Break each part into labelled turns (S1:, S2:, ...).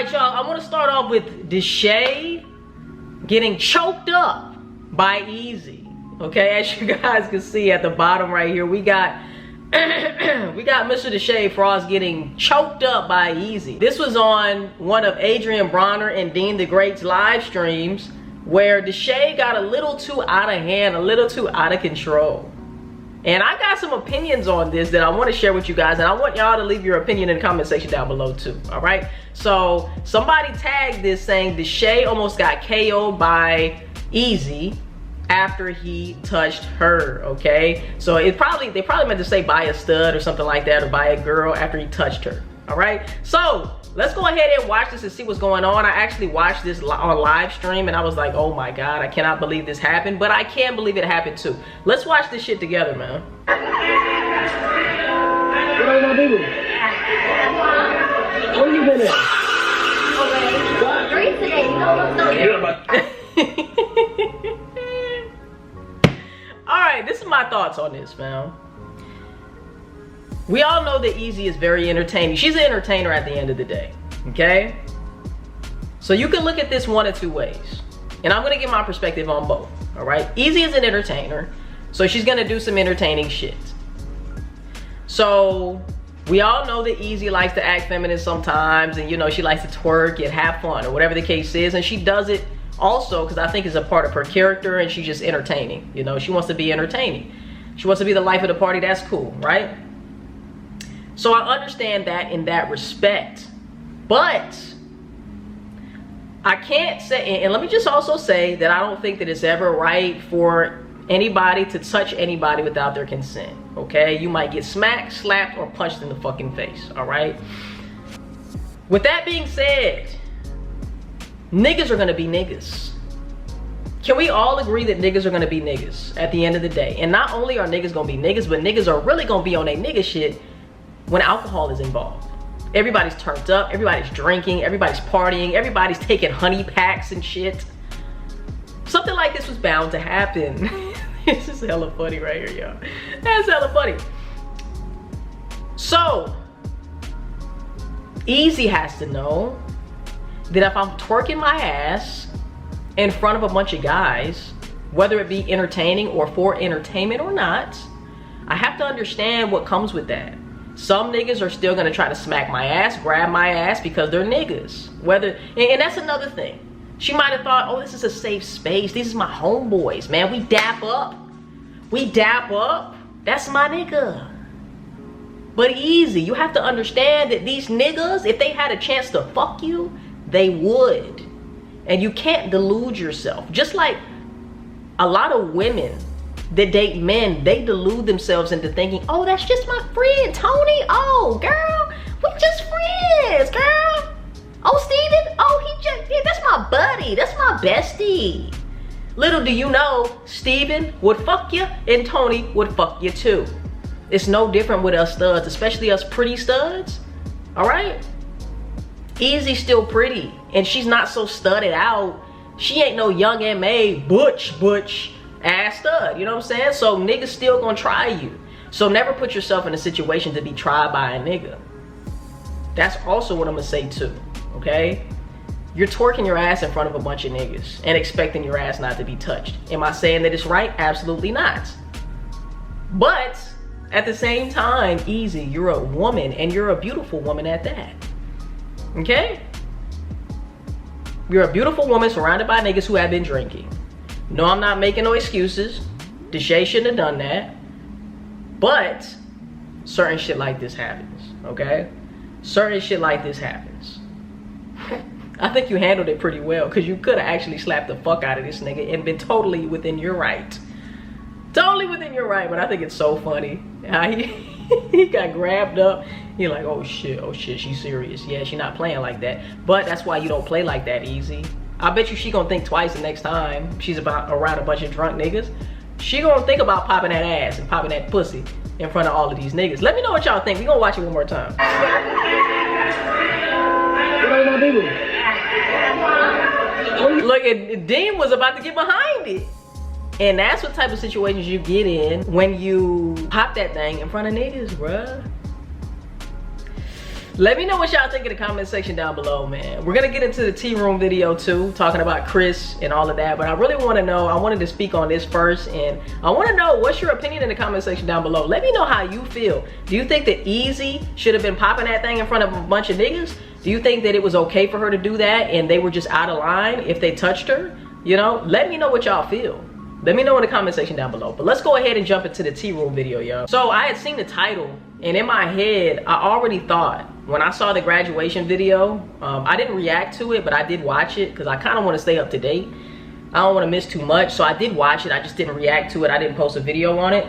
S1: right, y'all, I want to start off with Deshae getting choked up by Ezee. Okay, as you guys can see at the bottom right here, we got we got Mr. Deshae Frost getting choked up by Ezee. This was on one of Adrian Bronner and Dean the Great's live streams, where Deshae got a little too out of hand, a little too out of control. And I got some opinions on this that I want to share with you guys, and I want y'all to leave your opinion in the comment section down below too, all right? So somebody tagged this saying Deshae almost got KO'd by Ezee after he touched her, okay? So they probably meant to say by a stud or something like that, or by a girl after he touched her, all right? So let's go ahead and watch this and see what's going on. I actually watched this on live stream and I was like, oh my God, I cannot believe this happened, but I can believe it happened too. Let's watch this shit together, man.
S2: What are you gonna do? Where you been at?
S3: Great today. You don't look so good.
S1: Alright, this is my thoughts on this, man. We all know that Ezee is very entertaining. She's an entertainer at the end of the day, okay? So you can look at this one of two ways. And I'm gonna give my perspective on both, all right? Ezee is an entertainer, so she's gonna do some entertaining shit. So we all know that Ezee likes to act feminine sometimes, and you know, she likes to twerk and have fun, or whatever the case is, and she does it also because I think it's a part of her character, and she's just entertaining. You know, she wants to be entertaining. She wants to be the life of the party. That's cool, right? So I understand that in that respect, but I can't say, and let me just also say that I don't think that it's ever right for anybody to touch anybody without their consent, okay? You might get smacked, slapped, or punched in the fucking face, all right? With that being said, niggas are gonna be niggas. Can we all agree that niggas are gonna be niggas at the end of the day? And not only are niggas gonna be niggas, but niggas are really gonna be on their nigga shit when alcohol is involved. Everybody's turned up, everybody's drinking, everybody's partying, everybody's taking honey packs and shit. Something like this was bound to happen. This is hella funny right here, y'all. That's hella funny. So, Ezee has to know that if I'm twerking my ass in front of a bunch of guys, whether it be entertaining or for entertainment or not, I have to understand what comes with that. Some niggas are still gonna try to smack my ass, grab my ass because they're niggas. And that's another thing. She might have thought, oh, this is a safe space. These is my homeboys, man. We dap up. We dap up. That's my nigga. But Ezee, you have to understand that these niggas, if they had a chance to fuck you, they would. And you can't delude yourself. Just like a lot of women that date men, they delude themselves into thinking, oh, that's just my friend, Tony. Oh, girl, we just friends, girl. Oh, Steven, oh, yeah, that's my buddy. That's my bestie. Little do you know, Steven would fuck you and Tony would fuck you too. It's no different with us studs, especially us pretty studs, all right? Ezee's still pretty, and she's not so studded out. She ain't no young M.A. butch ass stud, you know what I'm saying? So niggas still gonna try you. So never put yourself in a situation to be tried by a nigga. That's also what I'm gonna say too, okay? You're twerking your ass in front of a bunch of niggas and expecting your ass not to be touched. Am I saying that it's right? Absolutely not. But at the same time, Ezee, you're a woman, and you're a beautiful woman at that, okay? You're a beautiful woman surrounded by niggas who have been drinking. No, I'm not making no excuses. Deshae shouldn't have done that. But certain shit like this happens, okay? Certain shit like this happens. I think you handled it pretty well, because you could have actually slapped the fuck out of this nigga and been totally within your right. Totally within your right, but I think it's so funny how he got grabbed up. You're like, oh shit, she's serious. Yeah, she not playing like that. But that's why you don't play like that, Ezee. I bet you she gonna think twice the next time she's around a bunch of drunk niggas. She gonna think about popping that ass and popping that pussy in front of all of these niggas. Let me know what y'all think. We gonna watch it one more time.
S2: What are you gonna do?
S1: Look, Dean was about to get behind it. And that's what type of situations you get in when you pop that thing in front of niggas, bruh. Let me know what y'all think in the comment section down below, man. We're gonna get into the tea room video too, talking about Chris and all of that, but I really wanna know, I wanted to speak on this first, and I wanna know what's your opinion in the comment section down below. Let me know how you feel. Do you think that Ezee should have been popping that thing in front of a bunch of niggas? Do you think that it was okay for her to do that and they were just out of line if they touched her? You know, let me know what y'all feel. Let me know in the comment section down below. But let's go ahead and jump into the tea room video, y'all. So I had seen the title, and in my head, I already thought, when I saw the graduation video, I didn't react to it, but I did watch it because I kind of want to stay up to date. I don't want to miss too much, so I did watch it. I just didn't react to it. I didn't post a video on it.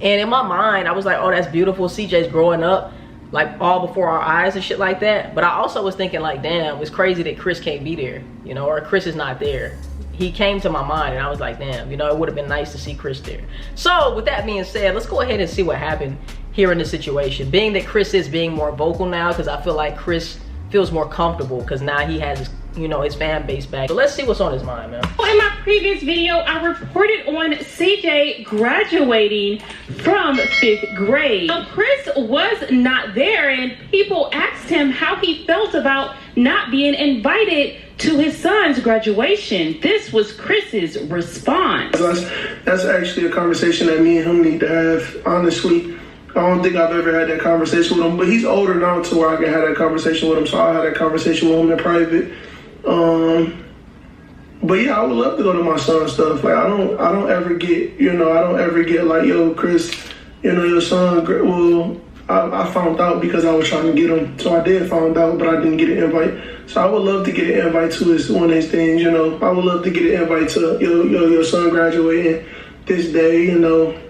S1: And in my mind, I was like, oh, that's beautiful. CJ's growing up, like all before our eyes and shit like that. But I also was thinking like, damn, it's crazy that Chris can't be there, you know, or Chris is not there. He came to my mind and I was like, damn, you know, it would have been nice to see Chris there. So with that being said, let's go ahead and see what happened here in this situation. Being that Chris is being more vocal now, because I feel like Chris feels more comfortable because now he has, you know, his fan base back. So let's see what's on his mind, man.
S4: In my previous video, I reported on CJ graduating from 5th grade. Now, Chris was not there, and people asked him how he felt about not being invited to his son's graduation. This was Chris's response.
S5: That's actually a conversation that me and him need to have, honestly. I don't think I've ever had that conversation with him, but he's older now to where I can have that conversation with him, so I'll have that conversation with him in private. But yeah, I would love to go to my son's stuff. Like I don't ever get, you know, I don't ever get like, yo, Chris, you know, your son, well, I found out because I was trying to get him. So I did find out, but I didn't get an invite. So I would love to get an invite to one of his things, you know. I would love to get an invite to your son graduating this day, you know.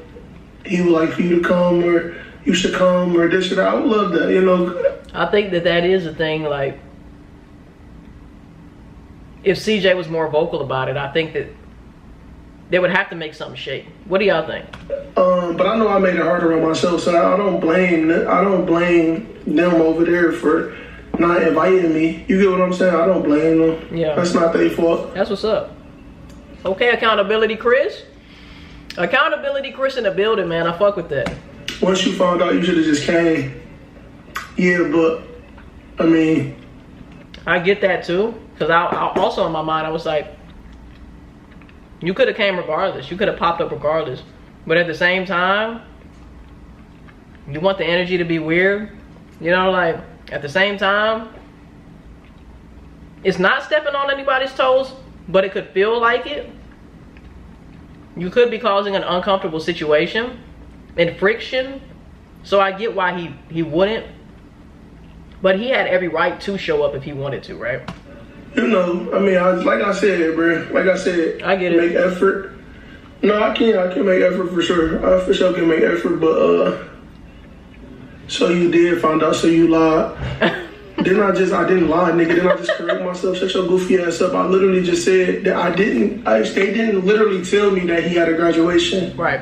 S5: He would like for you to come, or you should come, or this or that. I would love that, you know.
S1: I think that is a thing, like, if CJ was more vocal about it, I think that they would have to make something shake. What do y'all think?
S5: But I know I made it harder on myself, so I don't blame them over there for not inviting me. You get what I'm saying? I don't blame them.
S1: Yeah.
S5: That's not their fault.
S1: That's what's up. Okay, accountability Chris. Accountability Chris in the building, man. I fuck with that.
S5: Once you found out, you should have just came. Yeah, but, I mean.
S1: I get that too. Because I also in my mind, I was like, you could have came regardless. You could have popped up regardless. But at the same time, you want the energy to be weird. You know, like, at the same time, it's not stepping on anybody's toes, but it could feel like it. You could be causing an uncomfortable situation and friction. So I get why he wouldn't. But he had every right to show up if he wanted to, right?
S5: You know, I mean, like I said, bro. Like I said,
S1: I get it.
S5: Make effort. No, I can make effort for sure. I for sure can make effort, but so you did find out, so you lied. I didn't lie, nigga. Then I just correct myself. Shut your goofy ass up. I literally just said that they didn't literally tell me that he had a graduation.
S1: Right.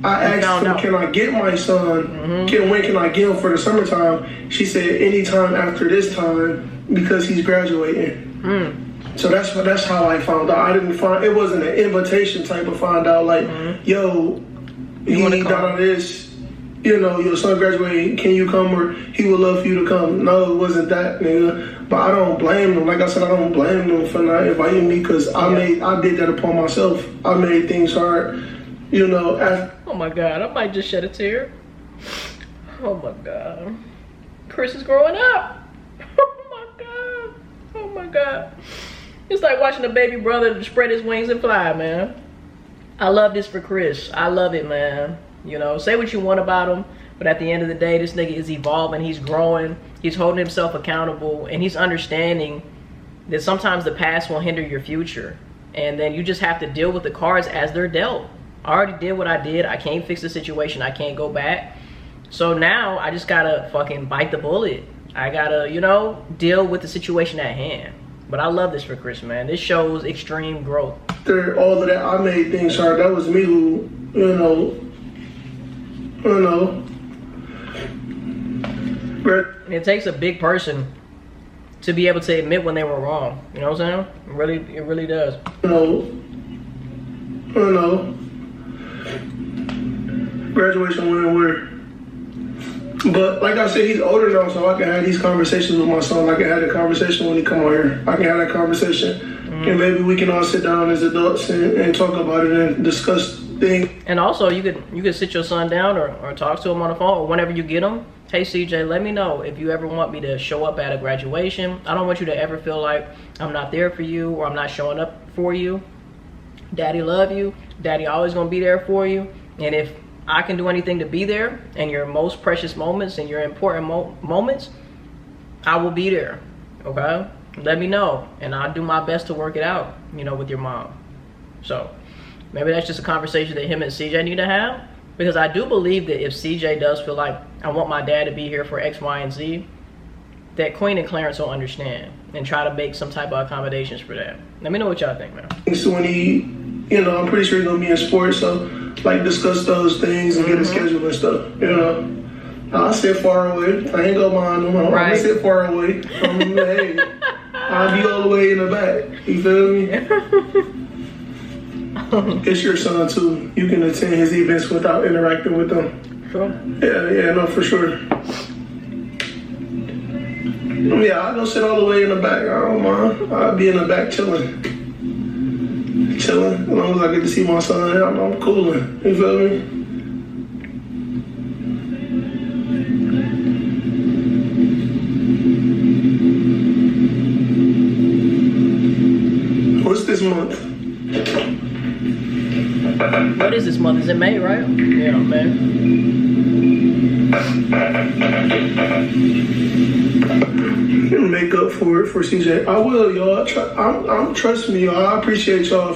S5: I asked him, can I get my son? When can I get him for the summertime? She said, anytime after this time, because he's graduating. So that's how I found out. It wasn't an invitation type of find out, like, yo, you need out of this. You know, your son graduating, can you come, or he would love for you to come. No, it wasn't that, nigga. But I don't blame them. Like I said, I don't blame them for not inviting me, because I did that upon myself. I made things hard, you know.
S1: Oh my God, I might just shed a tear. Oh my God. Chris is growing up. Oh my God. Oh my God. It's like watching a baby brother spread his wings and fly, man. I love this for Chris. I love it, man. You know, say what you want about him, but at the end of the day, this nigga is evolving, he's growing, he's holding himself accountable, and he's understanding that sometimes the past will hinder your future. And then you just have to deal with the cards as they're dealt. I already did what I did. I can't fix the situation. I can't go back. So now I just gotta fucking bite the bullet. I gotta, you know, deal with the situation at hand. But I love this for Chris, man. This shows extreme growth.
S5: After all of that, I made things hard. That was me who, you know.
S1: And it takes a big person to be able to admit when they were wrong. You know what I'm saying? It really does. Graduation went where?
S5: But like I said, he's older now, so I can have these conversations with my son. I can have the conversation when he come on here. I can have that conversation, and maybe we can all sit down as adults and talk about it and discuss things.
S1: And also, you could sit your son down or talk to him on the phone, or whenever you get him. Hey CJ, let me know if you ever want me to show up at a graduation. I don't want you to ever feel like I'm not there for you or I'm not showing up for you. Daddy love you. Daddy always gonna be there for you. And if I can do anything to be there in your most precious moments and your important moments, I will be there, okay? Let me know, and I'll do my best to work it out, you know, with your mom. So maybe that's just a conversation that him and CJ need to have, because I do believe that if CJ does feel like, I want my dad to be here for X, Y, and Z, that Queen and Clarence will understand and try to make some type of accommodations for that. Let me know what y'all think, man.
S5: So when he, you know, I'm pretty sure he's gonna be in sports, so like discuss those things and get a schedule and stuff, you know. I'll sit far away. I ain't gonna mind him. I'm gonna sit far away. Hey, I'll be all the way in the back. You feel me? It's your son too. You can attend his events without interacting with them.
S1: Sure.
S5: Yeah, no, for sure. Yeah, I'll go sit all the way in the back. I don't mind. I'll be in the back chilling. As long as I get to see my son, I'm cooling. You feel me? What's this month?
S1: What is this month? Is it May, right? Yeah, May.
S5: Make up for it for CJ. I will, y'all. Trust me, y'all. I appreciate y'all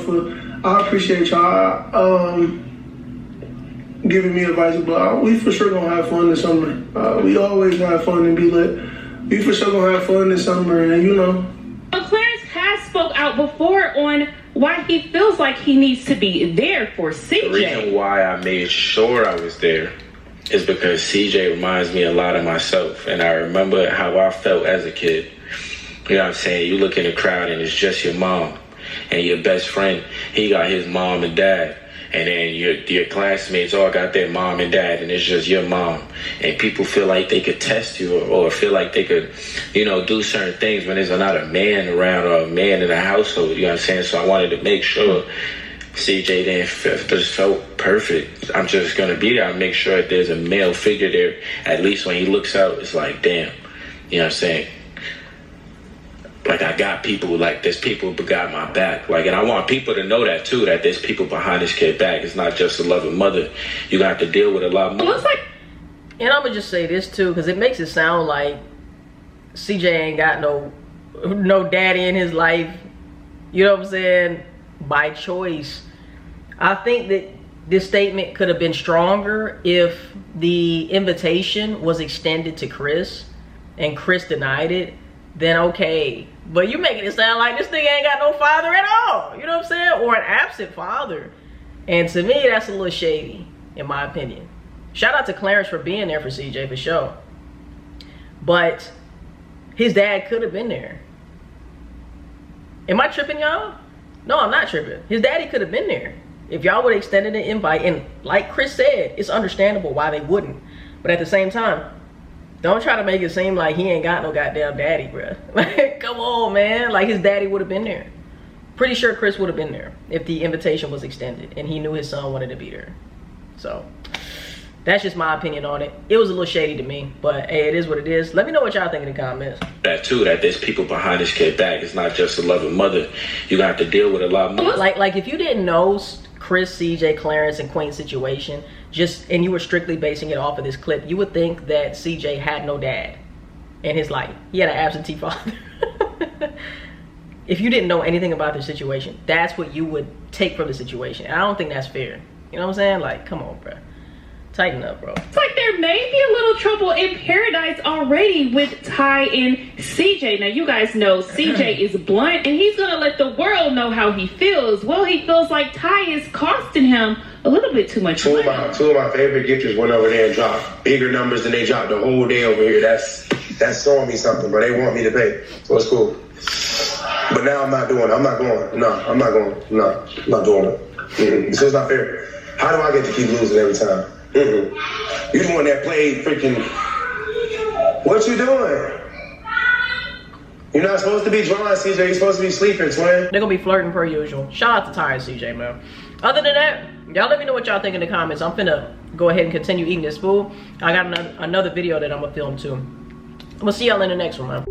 S5: giving me advice, but we for sure gonna have fun this summer. We always have fun and be lit. We for sure gonna have fun this summer, and you know.
S4: Clarence has spoke out before on why he feels like he needs to be there for CJ.
S3: The reason why I made sure I was there is because CJ reminds me a lot of myself, and I remember how I felt as a kid. You know what I'm saying? You look in the crowd and it's just your mom and your best friend. He got his mom and dad, and then your classmates all got their mom and dad, and it's just your mom. And people feel like they could test you or feel like they could, you know, do certain things when there's not a man around or a man in the household. You know what I'm saying? So I wanted to make sure CJ just felt perfect. I'm just gonna be there. I'll make sure that there's a male figure there. At least when he looks out, it's like, damn. You know what I'm saying? Like, I got people, like, there's people who got my back. Like, and I want people to know that too, that there's people behind this kid back. It's not just a loving mother. You got to deal with a lot more.
S1: And I'm gonna just say this too, because it makes it sound like CJ ain't got no daddy in his life. You know what I'm saying? By choice. I think that this statement could have been stronger if the invitation was extended to Chris and Chris denied it. Then okay. But you making it sound like this nigga ain't got no father at all. You know what I'm saying? Or an absent father. And to me, that's a little shady, in my opinion. Shout out to Clarence for being there for CJ for sure. But his dad could have been there. Am I tripping, y'all? No, I'm not tripping. His daddy could have been there. If y'all would have extended an invite, and like Chris said, it's understandable why they wouldn't. But at the same time, don't try to make it seem like he ain't got no goddamn daddy, bruh. Like, come on, man. Like, his daddy would have been there. Pretty sure Chris would have been there if the invitation was extended and he knew his son wanted to be there. So, that's just my opinion on it. It was a little shady to me, but hey, it is what it is. Let me know what y'all think in the comments.
S3: That too, that there's people behind this kid back. It's not just a loving mother. You got to deal with a lot more.
S1: Like if you didn't know Chris, CJ, Clarence, and Queen's situation, and you were strictly basing it off of this clip, you would think that CJ had no dad in his life. He had an absentee father. If you didn't know anything about their situation, that's what you would take from the situation. And I don't think that's fair. You know what I'm saying? Like, come on, bro. Tighten up, bro.
S4: It's like there may be a little trouble in paradise already with Ty and CJ. Now, you guys know CJ is blunt, and he's going to let the world know how he feels. Well, he feels like Ty is costing him a little bit too much money.
S6: Two of my favorite gifters went over there and dropped bigger numbers than they dropped the whole day over here. That's showing me something, but they want me to pay. So it's cool. But now I'm not doing it. I'm not going. No, I'm not going. No, I'm not doing it. So it's not fair. How do I get to keep losing every time? You the one that played freaking What you doing? You're not supposed to be drawing, CJ. You're supposed to be sleeping, twin.
S1: They're gonna be flirting per usual. Shout out to Ty and CJ, man. Other than that, y'all let me know what y'all think in the comments. I'm finna go ahead and continue eating this food. I got another video that I'm gonna film too. I'm gonna see y'all in the next one, man.